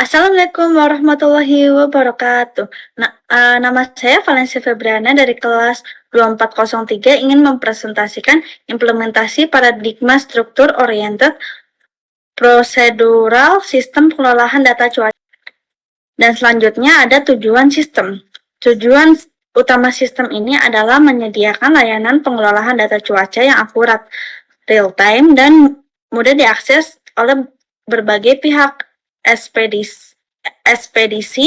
Assalamualaikum warahmatullahi wabarakatuh. Nama saya Valencia Febriana dari kelas 2403 ingin mempresentasikan implementasi paradigma struktur oriented procedural sistem pengelolaan data cuaca. Dan selanjutnya ada tujuan sistem. Tujuan utama sistem ini adalah menyediakan layanan pengelolaan data cuaca yang akurat, real time, dan mudah diakses oleh berbagai pihak. Ekspedisi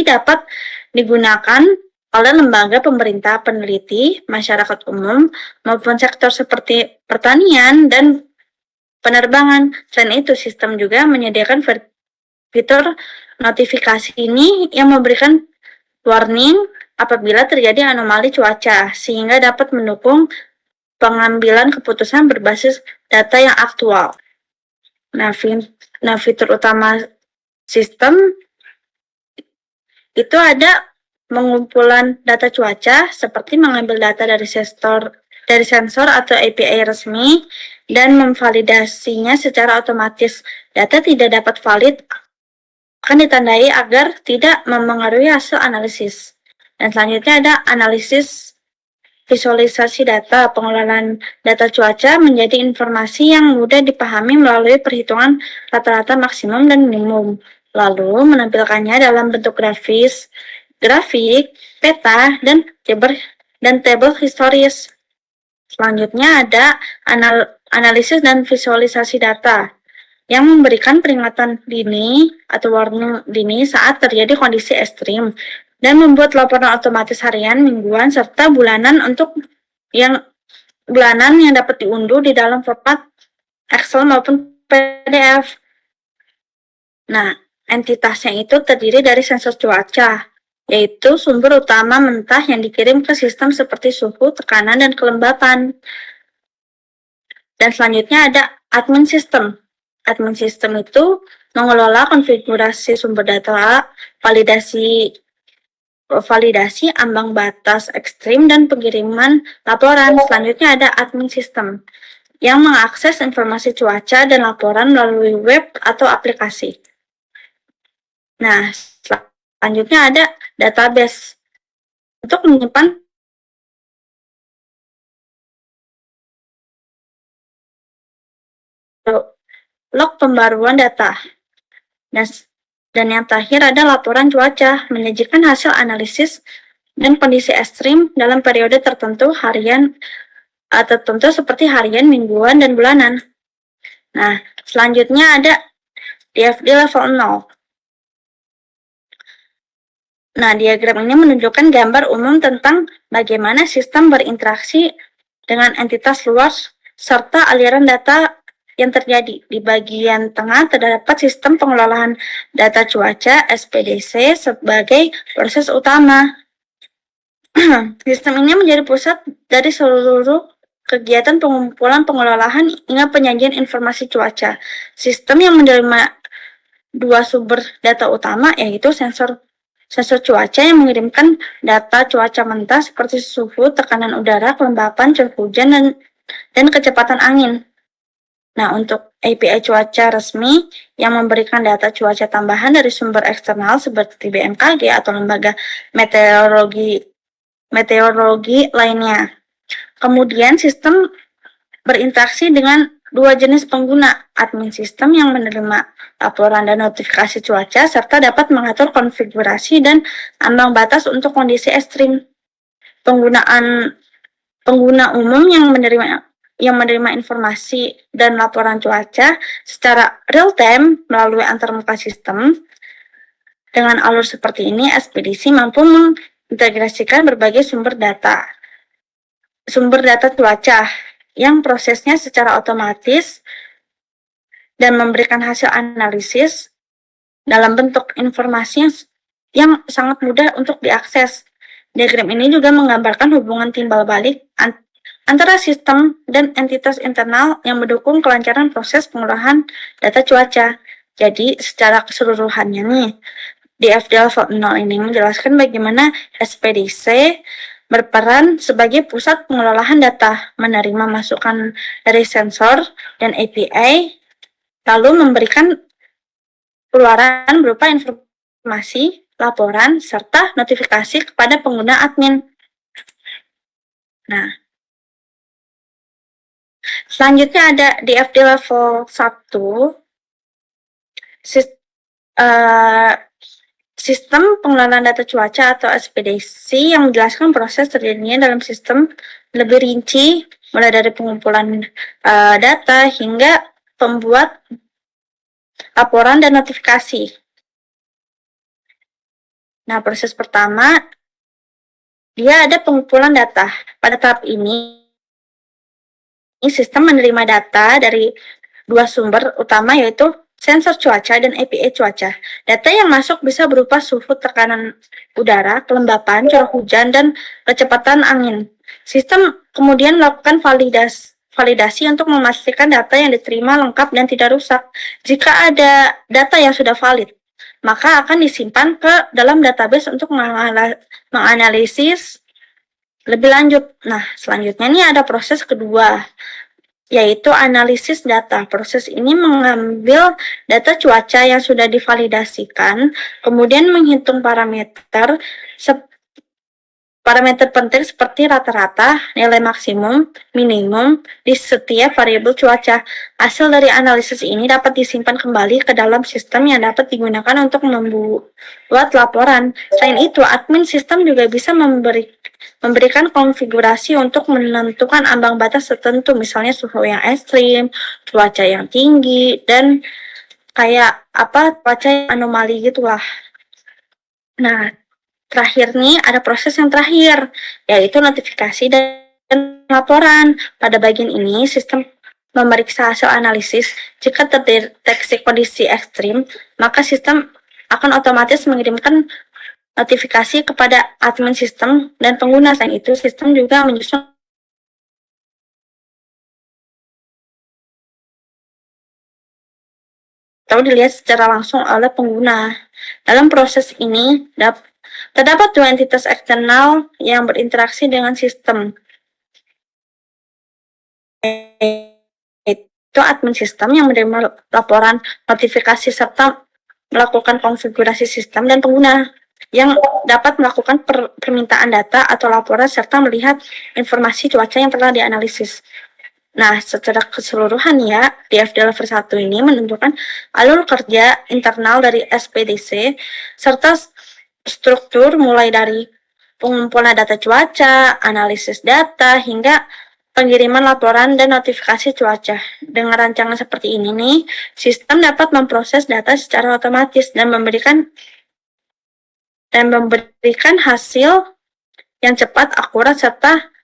dapat digunakan oleh lembaga pemerintah, peneliti, masyarakat umum, maupun sektor seperti pertanian dan penerbangan. Selain itu, sistem juga menyediakan fitur notifikasi ini yang memberikan warning apabila terjadi anomali cuaca, sehingga dapat mendukung pengambilan keputusan berbasis data yang aktual. Fitur utama sistem itu ada pengumpulan data cuaca seperti mengambil data dari sensor atau API resmi dan memvalidasinya secara otomatis. Data tidak dapat valid akan ditandai agar tidak mempengaruhi hasil analisis. Dan selanjutnya ada analisis visualisasi data. Pengelolaan data cuaca menjadi informasi yang mudah dipahami melalui perhitungan rata-rata maksimum dan minimum, lalu menampilkannya dalam bentuk grafik, peta, dan table historis. Selanjutnya ada analisis dan visualisasi data yang memberikan peringatan dini atau warning dini saat terjadi kondisi ekstrim, dan membuat laporan otomatis harian, mingguan, serta bulanan yang dapat diunduh di dalam format Excel maupun PDF. Nah, entitasnya itu terdiri dari sensor cuaca, yaitu sumber utama mentah yang dikirim ke sistem seperti suhu, tekanan, dan kelembapan. Dan selanjutnya ada admin system. Admin system itu mengelola konfigurasi sumber data, validasi ambang batas ekstrim, dan pengiriman laporan. Selanjutnya ada admin system yang mengakses informasi cuaca dan laporan melalui web atau aplikasi. Nah, selanjutnya ada database untuk menyimpan log pembaruan data. Dan yang terakhir ada laporan cuaca, menyajikan hasil analisis dan kondisi ekstrim dalam periode tertentu seperti harian, mingguan, dan bulanan. Nah, selanjutnya ada DFD level 0. Nah, diagram ini menunjukkan gambar umum tentang bagaimana sistem berinteraksi dengan entitas luar serta aliran data yang terjadi. Di bagian tengah terdapat sistem pengelolaan data cuaca (SPDC) sebagai proses utama. Sistem ini menjadi pusat dari seluruh kegiatan pengumpulan, pengelolaan, hingga penyajian informasi cuaca. Sistem yang menerima dua sumber data utama, yaitu sensor cuaca yang mengirimkan data cuaca mentah seperti suhu, tekanan udara, kelembapan, curah hujan, dan kecepatan angin. Nah, untuk API cuaca resmi yang memberikan data cuaca tambahan dari sumber eksternal seperti BMKG atau lembaga meteorologi lainnya. Kemudian sistem berinteraksi dengan dua jenis pengguna, admin sistem yang menerima laporan dan notifikasi cuaca serta dapat mengatur konfigurasi dan ambang batas untuk kondisi ekstrim. Pengguna umum yang menerima informasi dan laporan cuaca secara real time melalui antarmuka sistem. Dengan alur seperti ini, ekspedisi mampu mengintegrasikan berbagai sumber data cuaca yang prosesnya secara otomatis dan memberikan hasil analisis dalam bentuk informasi yang sangat mudah untuk diakses. Diagram ini juga menggambarkan hubungan timbal balik antara sistem dan entitas internal yang mendukung kelancaran proses pengolahan data cuaca. Jadi, secara keseluruhannya nih, DFD level 0 ini menjelaskan bagaimana SPDC berperan sebagai pusat pengelolaan data, menerima masukan dari sensor dan API, lalu memberikan keluaran berupa informasi, laporan, serta notifikasi kepada pengguna admin. Nah, selanjutnya ada DFD level 1, sistem pengelolaan data cuaca atau SPDC yang menjelaskan proses terjadinya dalam sistem lebih rinci, mulai dari pengumpulan data hingga pembuat laporan dan notifikasi. Nah, proses pertama, dia ada pengumpulan data. Pada tahap ini, sistem menerima data dari dua sumber utama, yaitu sensor cuaca dan API cuaca. Data yang masuk bisa berupa suhu, tekanan udara, kelembapan, curah hujan, dan kecepatan angin. Sistem kemudian melakukan validasi untuk memastikan data yang diterima lengkap dan tidak rusak. Jika ada data yang sudah valid, maka akan disimpan ke dalam database untuk menganalisis lebih lanjut. Nah, selanjutnya ini ada proses kedua, yaitu analisis data. Proses ini mengambil data cuaca yang sudah divalidasikan, kemudian menghitung parameter penting seperti rata-rata, nilai maksimum, minimum di setiap variabel cuaca. Hasil dari analisis ini dapat disimpan kembali ke dalam sistem yang dapat digunakan untuk membuat laporan. Selain itu, admin sistem juga bisa memberikan konfigurasi untuk menentukan ambang batas tertentu, misalnya suhu yang ekstrim, cuaca yang tinggi, dan kayak cuaca yang anomali gitulah. Nah, terakhir nih ada proses yang terakhir, yaitu notifikasi dan laporan. Pada bagian ini, sistem memeriksa hasil analisis. Jika terdeteksi kondisi ekstrim, maka sistem akan otomatis mengirimkan notifikasi kepada admin sistem dan pengguna. Selain itu, sistem juga menyusun atau dilihat secara langsung oleh pengguna. Dalam proses ini, terdapat dua entitas eksternal yang berinteraksi dengan sistem, yaitu admin sistem yang menerima laporan, notifikasi, serta melakukan konfigurasi sistem, dan pengguna yang dapat melakukan permintaan data atau laporan serta melihat informasi cuaca yang telah dianalisis. Nah, secara keseluruhan ya, DFD level 1 ini menunjukkan alur kerja internal dari SPDC serta struktur mulai dari pengumpulan data cuaca, analisis data, hingga pengiriman laporan dan notifikasi cuaca. Dengan rancangan seperti ini nih, sistem dapat memproses data secara otomatis dan memberikan hasil yang cepat, akurat, serta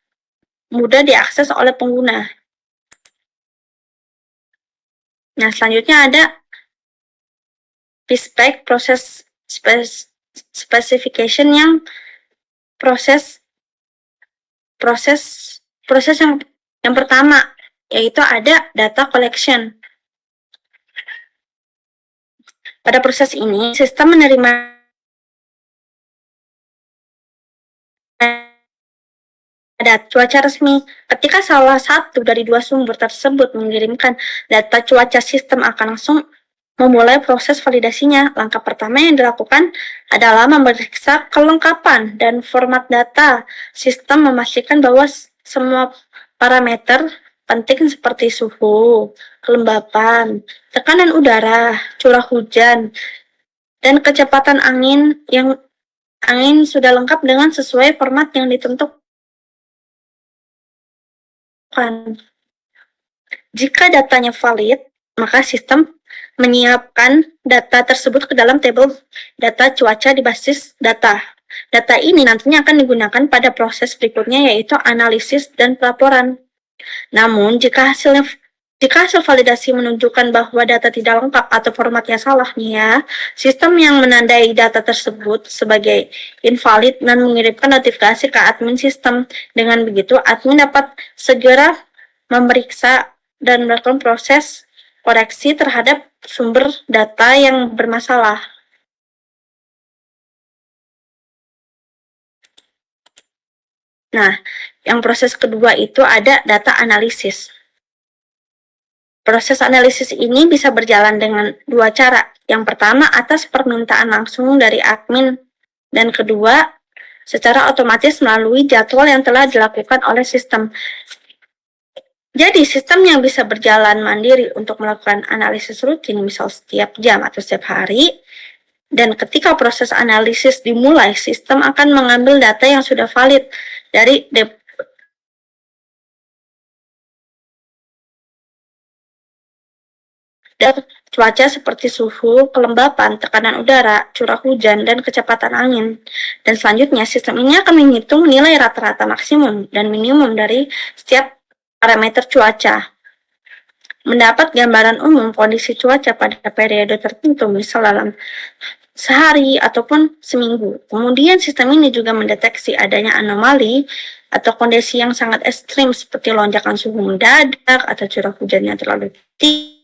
mudah diakses oleh pengguna. Nah, selanjutnya ada PSPEC, proses specification, yang proses yang pertama, yaitu ada data collection. Pada proses ini, sistem menerima data cuaca resmi. Ketika salah satu dari dua sumber tersebut mengirimkan data cuaca, sistem akan langsung memulai proses validasinya. Langkah pertama yang dilakukan adalah memeriksa kelengkapan dan format data. Sistem memastikan bahwa semua parameter penting seperti suhu, kelembapan, tekanan udara, curah hujan, dan kecepatan angin sudah lengkap dengan sesuai format yang ditentukan. Jika datanya valid, maka sistem menyiapkan data tersebut ke dalam tabel data cuaca di basis data. Data ini nantinya akan digunakan pada proses berikutnya, yaitu analisis dan pelaporan. Namun, jika hasil validasi menunjukkan bahwa data tidak lengkap atau formatnya salah nih ya, sistem yang menandai data tersebut sebagai invalid dan mengirimkan notifikasi ke admin sistem. Dengan begitu, admin dapat segera memeriksa dan melakukan proses koreksi terhadap sumber data yang bermasalah. Nah, yang proses kedua itu ada data analisis. Proses analisis ini bisa berjalan dengan dua cara. Yang pertama, atas permintaan langsung dari admin, dan kedua, secara otomatis melalui jadwal yang telah dilakukan oleh sistem. Jadi, sistem yang bisa berjalan mandiri untuk melakukan analisis rutin, misal setiap jam atau setiap hari, dan ketika proses analisis dimulai, sistem akan mengambil data yang sudah valid dari cuaca seperti suhu, kelembapan, tekanan udara, curah hujan, dan kecepatan angin. Dan selanjutnya, sistem ini akan menghitung nilai rata-rata maksimum dan minimum dari setiap parameter cuaca. Mendapat gambaran umum kondisi cuaca pada periode tertentu, misal dalam sehari ataupun seminggu. Kemudian sistem ini juga mendeteksi adanya anomali atau kondisi yang sangat ekstrim seperti lonjakan suhu mendadak atau curah hujan yang terlalu tinggi.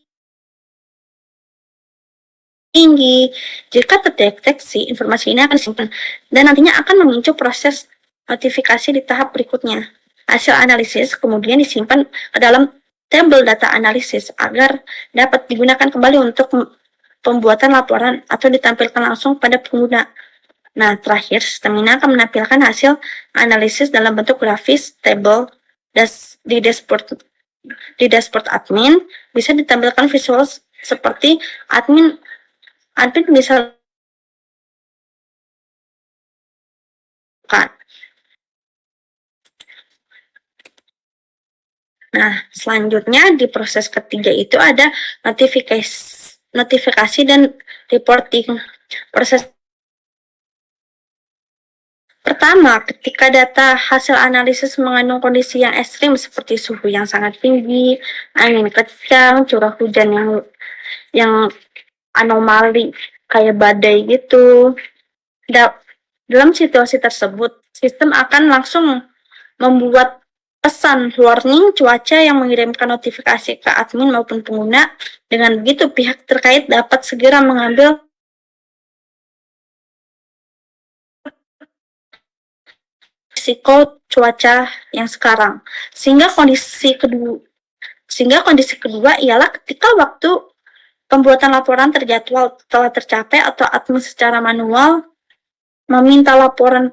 Jika terdeteksi, informasi ini akan disimpan dan nantinya akan memicu proses notifikasi di tahap berikutnya. Hasil analisis kemudian disimpan ke dalam tabel data analisis agar dapat digunakan kembali untuk pembuatan laporan atau ditampilkan langsung pada pengguna. Nah, terakhir, sistem ini akan menampilkan hasil analisis dalam bentuk grafis, tabel, di dashboard admin, bisa ditampilkan visual seperti admin bisa kan. Nah, selanjutnya di proses ketiga itu ada notifikasi dan reporting. Proses pertama, ketika data hasil analisis mengandung kondisi yang ekstrim seperti suhu yang sangat tinggi, angin kencang, curah hujan yang anomali kayak badai gitu. Dalam situasi tersebut, sistem akan langsung membuat pesan warning cuaca yang mengirimkan notifikasi ke admin maupun pengguna. Dengan begitu, pihak terkait dapat segera mengambil risiko cuaca yang sekarang. Sehingga kondisi kedua ialah ketika waktu pembuatan laporan terjadwal telah tercapai atau admin secara manual meminta laporan,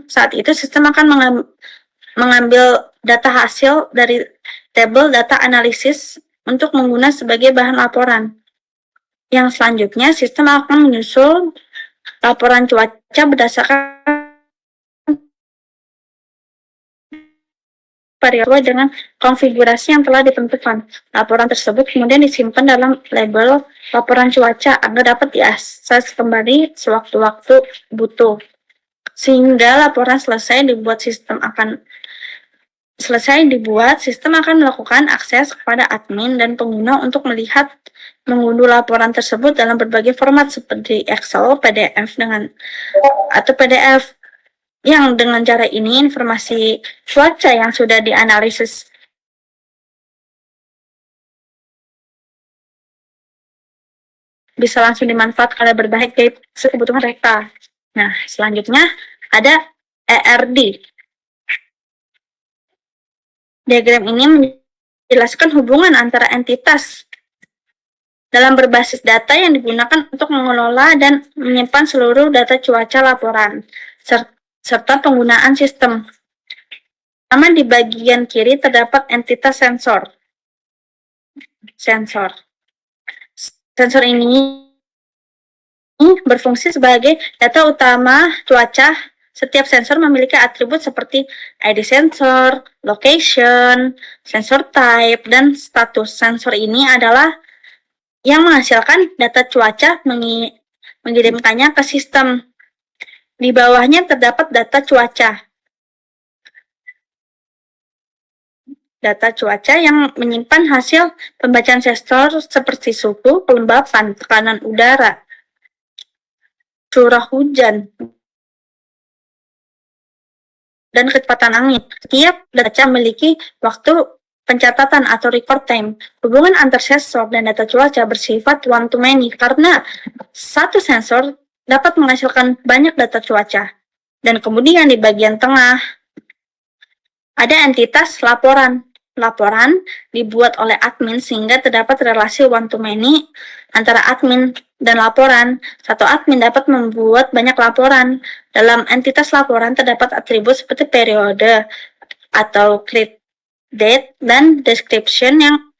saat itu sistem akan mengambil data hasil dari tabel data analisis untuk menggunakan sebagai bahan laporan. Yang selanjutnya, sistem akan menyusul laporan cuaca berdasarkan variabel dengan konfigurasi yang telah ditentukan. Laporan tersebut kemudian disimpan dalam label laporan cuaca agar dapat diakses kembali sewaktu-waktu butuh. Sehingga laporan selesai dibuat, sistem akan melakukan akses kepada admin dan pengguna untuk mengunduh laporan tersebut dalam berbagai format seperti Excel, PDF, atau PDF. Yang dengan cara ini, informasi cuaca yang sudah dianalisis bisa langsung dimanfaatkan oleh berbagai kebutuhan mereka. Nah, selanjutnya ada ERD. Diagram ini menjelaskan hubungan antara entitas dalam berbasis data yang digunakan untuk mengelola dan menyimpan seluruh data cuaca laporan, serta penggunaan sistem. Pertama, di bagian kiri terdapat entitas sensor. Sensor ini berfungsi sebagai data utama cuaca. Setiap sensor memiliki atribut seperti ID sensor, location, sensor type, dan status. Sensor ini adalah yang menghasilkan data cuaca, mengirimkannya ke sistem. Di bawahnya terdapat data cuaca. Data cuaca yang menyimpan hasil pembacaan sensor seperti suhu, kelembapan, tekanan udara, curah hujan, dan kecepatan angin. Setiap data memiliki waktu pencatatan atau record time. Hubungan antar sensor dan data cuaca bersifat one-to-many karena satu sensor dapat menghasilkan banyak data cuaca. Dan kemudian di bagian tengah ada entitas laporan. laporan dibuat oleh admin sehingga terdapat relasi one to many antara admin dan laporan. Satu admin dapat membuat banyak laporan. Dalam entitas laporan terdapat atribut seperti periode atau create date dan description yang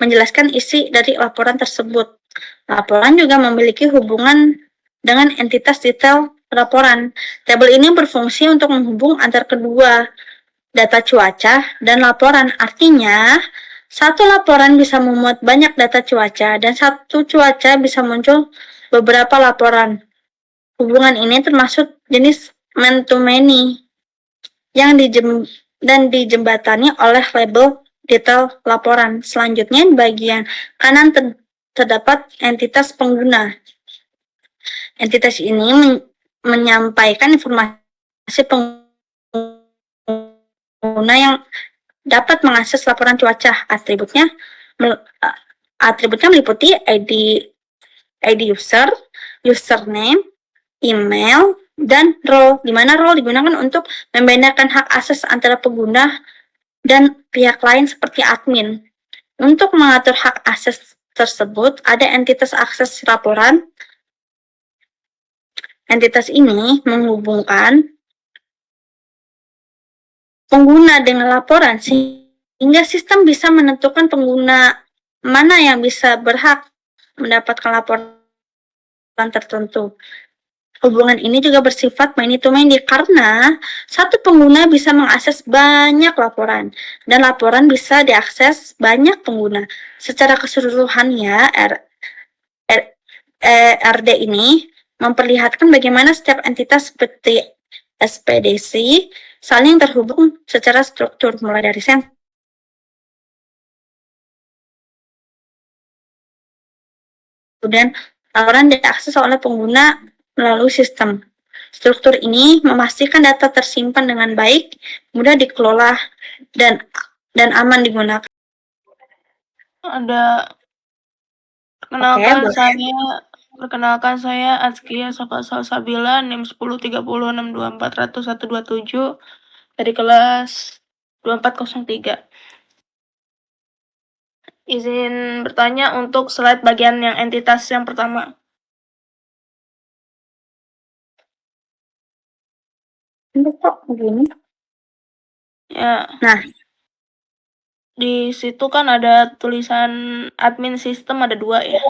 menjelaskan isi dari laporan tersebut. Laporan juga memiliki hubungan dengan entitas detail laporan. Tabel ini berfungsi untuk menghubung antar kedua data cuaca dan laporan. Artinya, satu laporan bisa memuat banyak data cuaca dan satu cuaca bisa muncul beberapa laporan. Hubungan ini termasuk jenis man-to-many yang dijembatani oleh label detail laporan. Selanjutnya, di bagian kanan terdapat entitas pengguna. Entitas ini menyampaikan informasi pengguna yang dapat mengakses laporan cuaca. Atributnya meliputi ID user, username, email, dan role, di mana role digunakan untuk membedakan hak akses antara pengguna dan pihak lain seperti admin. Untuk mengatur hak akses tersebut, ada entitas akses laporan. Entitas ini menghubungkan pengguna dengan laporan sehingga sistem bisa menentukan pengguna mana yang bisa berhak mendapatkan laporan tertentu. Hubungan ini juga bersifat many-to-many karena satu pengguna bisa mengakses banyak laporan dan laporan bisa diakses banyak pengguna. Secara keseluruhannya, RD ini memperlihatkan bagaimana setiap entitas seperti SPDC saling terhubung secara struktur, mulai dari sensor dan laporan diakses oleh pengguna melalui sistem. Struktur ini memastikan data tersimpan dengan baik, mudah dikelola, dan aman digunakan. Ada Perkenalkan saya Azkia Salsabila, NIM 1030624127 dari kelas 2403. Izin bertanya untuk slide bagian yang entitas yang pertama. Kok begini? Ya, Nah, di situ kan ada tulisan admin sistem ada 2 ya.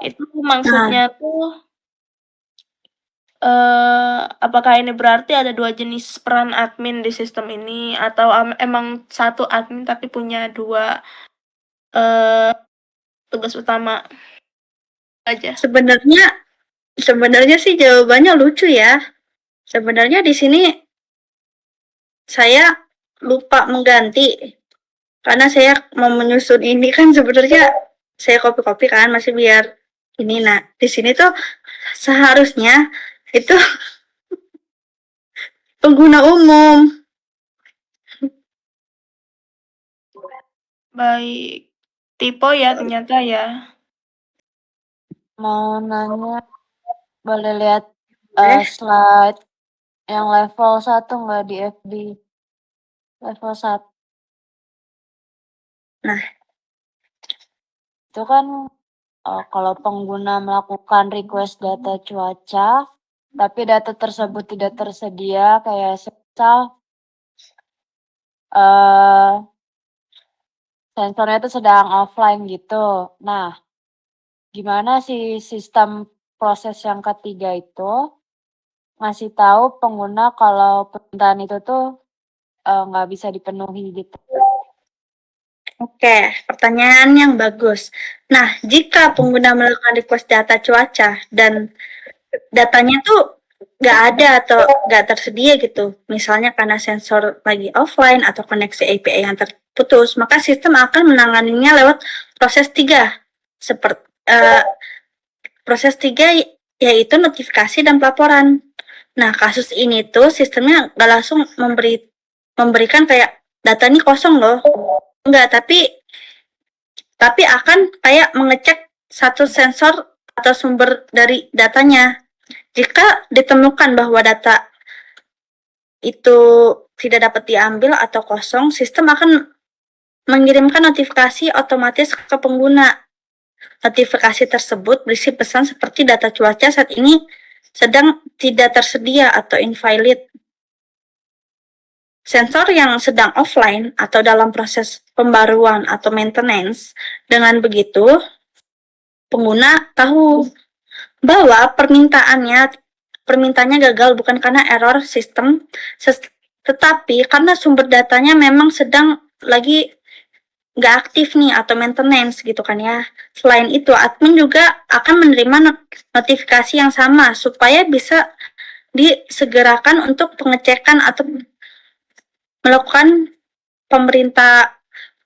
Itu maksudnya tuh apakah ini berarti ada 2 jenis peran admin di sistem ini atau emang satu admin tapi punya 2 tugas utama aja? sebenarnya sih jawabannya lucu ya. Sebenarnya di sini saya lupa mengganti karena saya mau menyusun ini kan sebenarnya saya copy kan masih biar ini. Nah, di sini tuh seharusnya itu pengguna umum. Baik. Tipe ya ternyata ya. Mau nanya, boleh lihat slide yang level 1 nggak di FB? Level 1. Nah, itu kan kalau pengguna melakukan request data cuaca, tapi data tersebut tidak tersedia, kayak misal sensornya itu sedang offline gitu. Nah, gimana sih sistem proses yang ketiga itu ngasih tahu pengguna kalau permintaan itu tuh nggak bisa dipenuhi gitu? Oke, pertanyaan yang bagus. Nah, jika pengguna melakukan request data cuaca dan datanya tuh nggak ada atau nggak tersedia gitu, misalnya karena sensor lagi offline atau koneksi API yang terputus, maka sistem akan menanganinya lewat proses 3. Proses 3 yaitu notifikasi dan pelaporan. Nah, kasus ini tuh sistemnya nggak langsung memberikan kayak data ini kosong loh. Enggak, tapi akan kayak mengecek satu sensor atau sumber dari datanya. Jika ditemukan bahwa data itu tidak dapat diambil atau kosong, sistem akan mengirimkan notifikasi otomatis ke pengguna. Notifikasi tersebut berisi pesan seperti data cuaca saat ini sedang tidak tersedia atau invalid. Sensor yang sedang offline atau dalam proses pembaruan atau maintenance, dengan begitu pengguna tahu bahwa permintaannya gagal bukan karena error sistem, tetapi karena sumber datanya memang sedang lagi nggak aktif nih atau maintenance gitu kan ya. Selain itu, admin juga akan menerima notifikasi yang sama supaya bisa disegerakan untuk pengecekan atau melakukan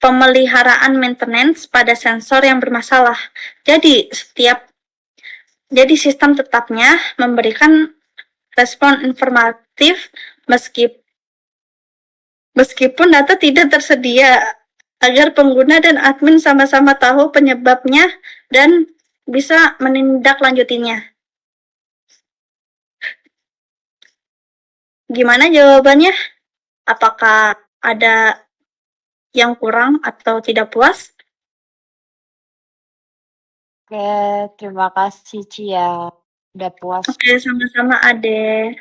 pemeliharaan maintenance pada sensor yang bermasalah. Jadi sistem tetapnya memberikan respon informatif meskipun data tidak tersedia, agar pengguna dan admin sama-sama tahu penyebabnya dan bisa menindaklanjutinya. Gimana jawabannya? Apakah ada yang kurang atau tidak puas? Oke, terima kasih Cia. Udah puas. Oke, sama-sama Ade.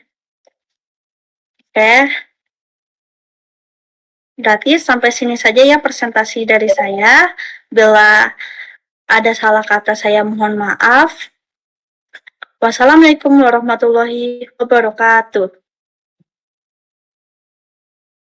Oke. Berarti sampai sini saja ya presentasi dari saya. Bila ada salah kata saya mohon maaf. Wassalamualaikum warahmatullahi wabarakatuh.